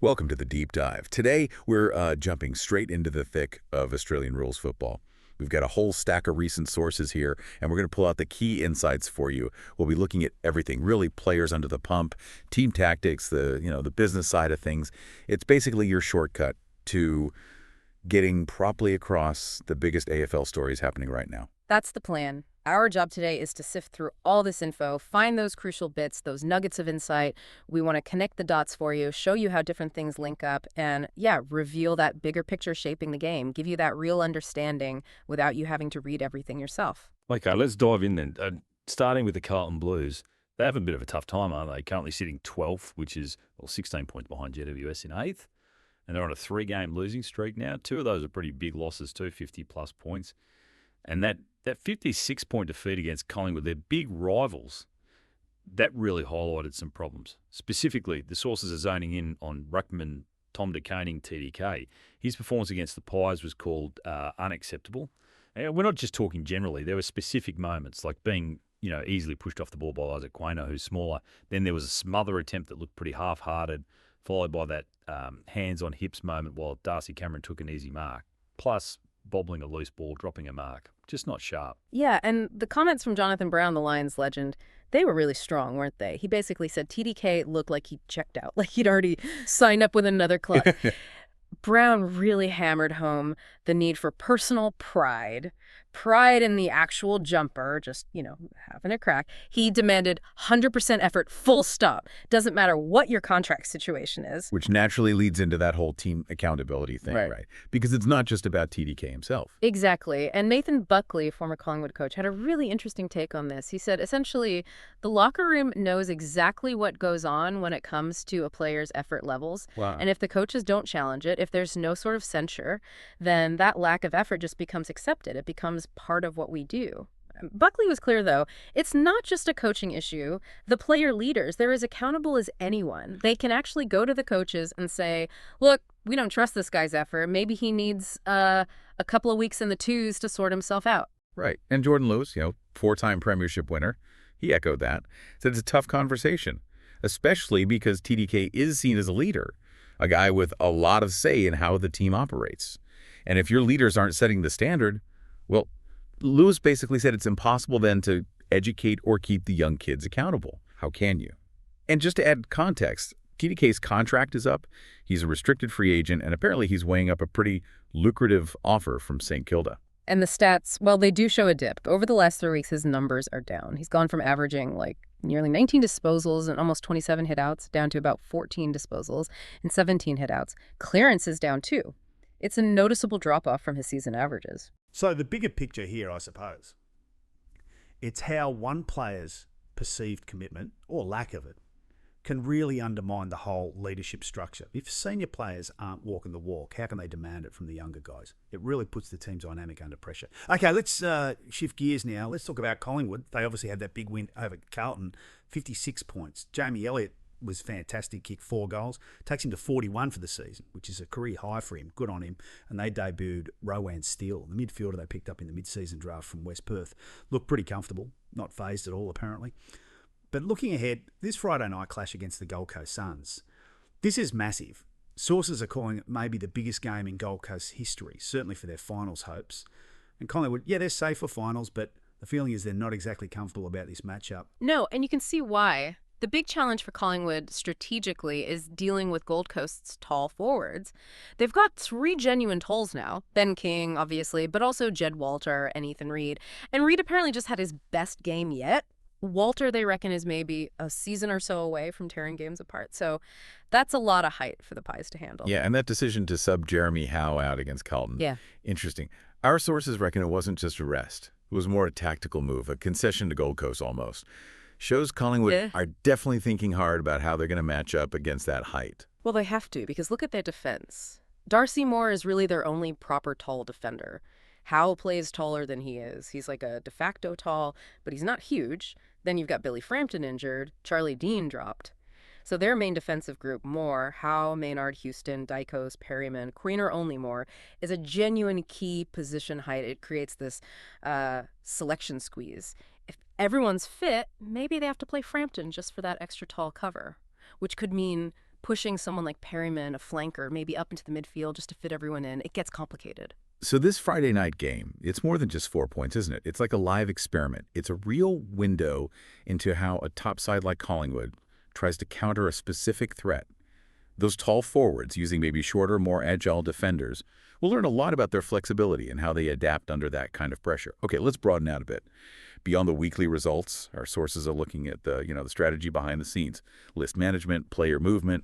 Welcome to the Deep Dive. Today, we're jumping straight into the thick of Australian rules football. We've got a whole stack of recent sources here, and we're going to pull out the key insights for you. We'll be looking at everything, really players under the pump, team tactics, the business side of things. It's basically your shortcut to getting properly across the biggest AFL stories happening right now. That's the plan. Our job today is to sift through all this info, find those crucial bits, those nuggets of insight. We want to connect the dots for you, show you how different things link up, and reveal that bigger picture shaping the game, give you that real understanding without you having to read everything yourself. Okay, let's dive in then. Starting with the Carlton Blues, they have a bit of a tough time, aren't they? Currently sitting 12th, which is 16 points behind GWS in 8th. And they're on a 3-game losing streak now. 2 of those are pretty big losses too, 50-plus points. And that 56-point defeat against Collingwood, their big rivals, that really highlighted some problems. Specifically, the sources are zoning in on ruckman Tom De Koning, TDK. His performance against the Pies was called unacceptable. And we're not just talking generally. There were specific moments, like being easily pushed off the ball by Isaac Quaynor, who's smaller. Then there was a smother attempt that looked pretty half-hearted, followed by that hands on hips moment while Darcy Cameron took an easy mark. Plus, bobbling a loose ball, dropping a mark. Just not sharp. Yeah, and the comments from Jonathan Brown, the Lions legend, they were really strong, weren't they? He basically said TDK looked like he checked out, like he'd already signed up with another club. Brown really hammered home the need for personal pride in the actual jumper, just, having a crack. He demanded 100% effort, full stop. Doesn't matter what your contract situation is. Which naturally leads into that whole team accountability thing, right? Because it's not just about TDK himself. Exactly. And Nathan Buckley, former Collingwood coach, had a really interesting take on this. He said, essentially, the locker room knows exactly what goes on when it comes to a player's effort levels. Wow. And if the coaches don't challenge it, if there's no sort of censure, then that lack of effort just becomes accepted. It becomes part of what we do. Buckley was clear, though, it's not just a coaching issue. The player leaders, they're as accountable as anyone. They can actually go to the coaches and say, look, we don't trust this guy's effort. Maybe he needs a couple of weeks in the twos to sort himself out. Right. And Jordan Lewis, 4-time premiership winner, he echoed that. Said it's a tough conversation, especially because TDK is seen as a leader, a guy with a lot of say in how the team operates. And if your leaders aren't setting the standard, well, Lewis basically said it's impossible then to educate or keep the young kids accountable. How can you? And just to add context, TDK's contract is up. He's a restricted free agent, and apparently he's weighing up a pretty lucrative offer from St. Kilda. And the stats, well, they do show a dip. Over the last 3 weeks, his numbers are down. He's gone from averaging nearly 19 disposals and almost 27 hitouts down to about 14 disposals and 17 hitouts. Clearance is down too. It's a noticeable drop-off from his season averages. So the bigger picture here, I suppose, it's how one player's perceived commitment, or lack of it, can really undermine the whole leadership structure. If senior players aren't walking the walk, how can they demand it from the younger guys? It really puts the team's dynamic under pressure. Okay, let's shift gears now. Let's talk about Collingwood. They obviously had that big win over Carlton, 56 points. Jamie Elliott was fantastic, kicked 4 goals. Takes him to 41 for the season, which is a career high for him. Good on him. And they debuted Rowan Steele, the midfielder they picked up in the mid-season draft from West Perth. Looked pretty comfortable, not phased at all apparently. But looking ahead, this Friday night clash against the Gold Coast Suns, this is massive. Sources are calling it maybe the biggest game in Gold Coast history, certainly for their finals hopes. And Collingwood, they're safe for finals, but the feeling is they're not exactly comfortable about this matchup. No, and you can see why. The big challenge for Collingwood strategically is dealing with Gold Coast's tall forwards. They've got 3 genuine talls now. Ben King, obviously, but also Jed Walter and Ethan Reed. And Reed apparently just had his best game yet. Walter, they reckon, is maybe a season or so away from tearing games apart. So that's a lot of height for the Pies to handle. Yeah, and that decision to sub Jeremy Howe out against Carlton. Yeah. Interesting. Our sources reckon it wasn't just a rest. It was more a tactical move, a concession to Gold Coast almost. Shows Collingwood are definitely thinking hard about how they're going to match up against that height. Well, they have to, because look at their defense. Darcy Moore is really their only proper tall defender. Howe plays taller than he is. He's like a de facto tall, but he's not huge. Then you've got Billy Frampton injured. Charlie Dean dropped. So their main defensive group, Moore, Howe, Maynard, Houston, Dykos, Perryman, Queener only Moore, is a genuine key position height. It creates this selection squeeze. If everyone's fit, maybe they have to play Frampton just for that extra tall cover, which could mean pushing someone like Perryman, a flanker, maybe up into the midfield just to fit everyone in, it gets complicated. So this Friday night game, it's more than just 4 points, isn't it? It's like a live experiment. It's a real window into how a top side like Collingwood tries to counter a specific threat. Those tall forwards, using maybe shorter, more agile defenders, will learn a lot about their flexibility and how they adapt under that kind of pressure. Okay, let's broaden out a bit. Beyond the weekly results, our sources are looking at the strategy behind the scenes, list management, player movement,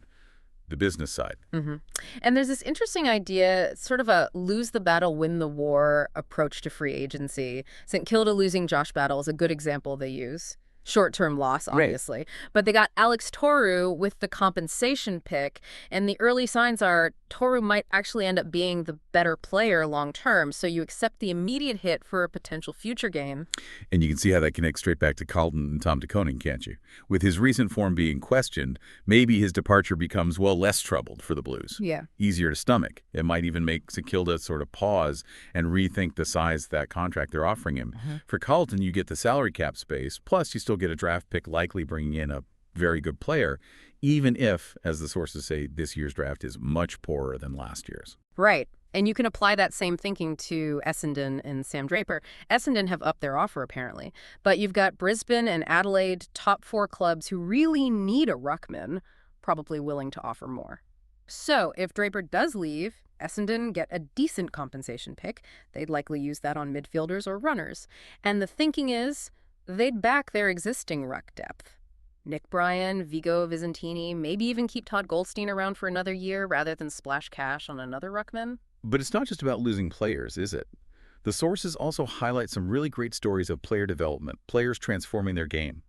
the business side. And there's this interesting idea, sort of a lose the battle, win the war approach to free agency. St Kilda losing Josh Battle is a good example they use. Short-term loss, obviously. Right. But they got Alex Toru with the compensation pick, and the early signs are Toru might actually end up being the better player long-term, so you accept the immediate hit for a potential future gain. And you can see how that connects straight back to Carlton and Tom de Koning, can't you? With his recent form being questioned, maybe his departure becomes, well, less troubled for the Blues. Yeah. Easier to stomach. It might even make St Kilda sort of pause and rethink the size of that contract they're offering him. For Carlton, you get the salary cap space, plus you still get a draft pick, likely bringing in a very good player, even if, as the sources say, this year's draft is much poorer than last year's. Right. And you can apply that same thinking to Essendon and Sam Draper. Essendon have upped their offer, apparently. But you've got Brisbane and Adelaide, top 4 clubs who really need a ruckman, probably willing to offer more. So if Draper does leave, Essendon get a decent compensation pick. They'd likely use that on midfielders or runners. And the thinking is they'd back their existing ruck depth. Nick Bryan, Vigo Vizentini, maybe even keep Todd Goldstein around for another year rather than splash cash on another ruckman. But it's not just about losing players, is it? The sources also highlight some really great stories of player development, players transforming their game.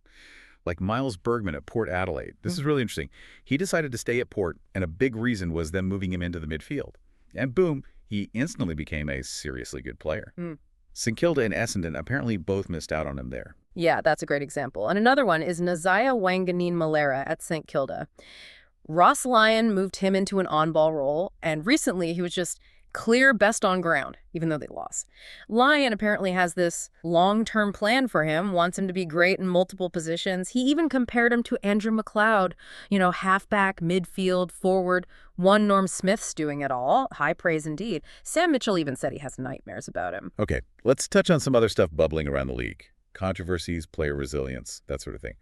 Like Miles Bergman at Port Adelaide. This is really interesting. He decided to stay at Port, and a big reason was them moving him into the midfield. And boom, he instantly became a seriously good player. St Kilda and Essendon apparently both missed out on him there. Yeah, that's a great example. And another one is Nazaya Wanganeen Malera at St Kilda. Ross Lyon moved him into an on-ball role, and recently he was just clear best on ground, even though they lost. Lyon apparently has this long-term plan for him, wants him to be great in multiple positions. He even compared him to Andrew McLeod, halfback, midfield, forward. One Norm Smith's doing it all. High praise indeed. Sam Mitchell even said he has nightmares about him. Okay, let's touch on some other stuff bubbling around the league. Controversies, player resilience, that sort of thing.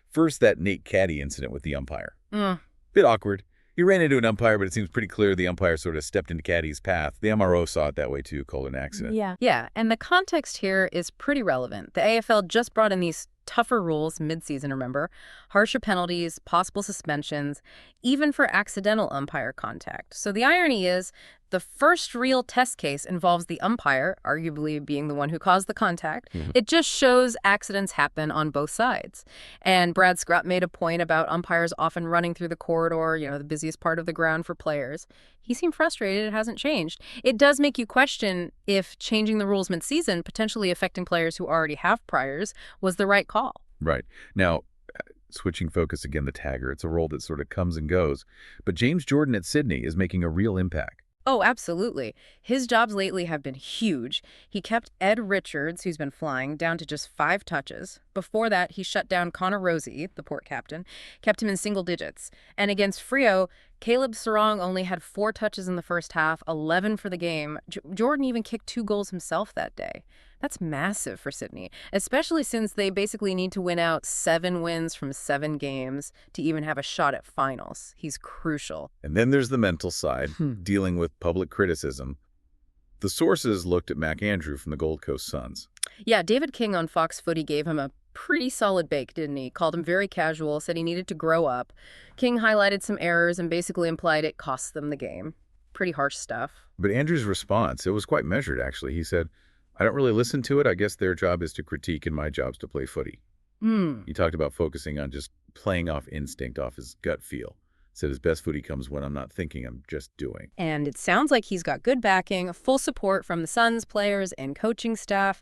First, that Nate Caddy incident with the umpire. Bit awkward. He ran into an umpire, but it seems pretty clear the umpire sort of stepped into Caddy's path. The MRO saw it that way too, called it an accident. Yeah, and the context here is pretty relevant. The AFL just brought in these tougher rules mid-season, remember? Harsher penalties, possible suspensions, even for accidental umpire contact. So the irony is, the first real test case involves the umpire, arguably being the one who caused the contact. It just shows accidents happen on both sides. And Brad Scrutt made a point about umpires often running through the corridor, the busiest part of the ground for players. He seemed frustrated it hasn't changed. It does make you question if changing the rules mid-season, potentially affecting players who already have priors, was the right call. Right. Now, switching focus again, the tagger, it's a role that sort of comes and goes. But James Jordan at Sydney is making a real impact. Oh, absolutely. His jobs lately have been huge. He kept Ed Richards, who's been flying, down to just 5 touches. Before that, he shut down Connor Rosie, the Port captain, kept him in single digits. And against Freo, Caleb Sarong only had 4 touches in the first half, 11 for the game. Jordan even kicked 2 goals himself that day. That's massive for Sydney, especially since they basically need to win out 7 wins from 7 games to even have a shot at finals. He's crucial. And then there's the mental side, dealing with public criticism. The sources looked at Mac Andrew from the Gold Coast Suns. Yeah, David King on Fox Footy gave him a pretty solid bake, didn't he? Called him very casual, said he needed to grow up. King highlighted some errors and basically implied it cost them the game. Pretty harsh stuff. But Andrew's response, it was quite measured, actually. He said, I don't really listen to it. I guess their job is to critique and my job's to play footy. He talked about focusing on just playing off instinct, off his gut feel. Said his best footy comes when I'm not thinking, I'm just doing. And it sounds like he's got good backing, full support from the Suns players and coaching staff.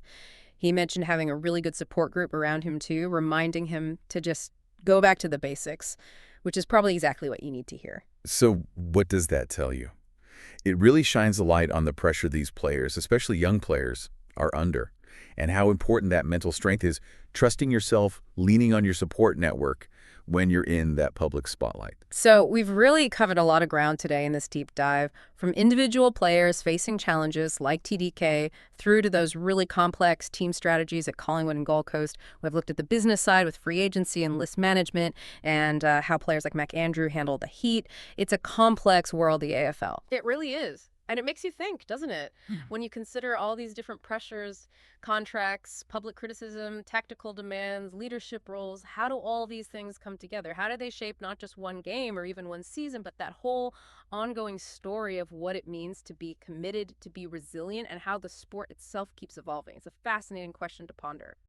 He mentioned having a really good support group around him too, reminding him to just go back to the basics, which is probably exactly what you need to hear. So what does that tell you? It really shines a light on the pressure these players, especially young players, are under, and how important that mental strength is, trusting yourself, leaning on your support network, when you're in that public spotlight. So we've really covered a lot of ground today in this deep dive, from individual players facing challenges like TDK through to those really complex team strategies at Collingwood and Gold Coast. We've looked at the business side with free agency and list management and how players like McAndrew handle the heat. It's a complex world, the AFL. It really is. And it makes you think, doesn't it? When you consider all these different pressures, contracts, public criticism, tactical demands, leadership roles, how do all these things come together? How do they shape not just one game or even one season, but that whole ongoing story of what it means to be committed, to be resilient, and how the sport itself keeps evolving? It's a fascinating question to ponder.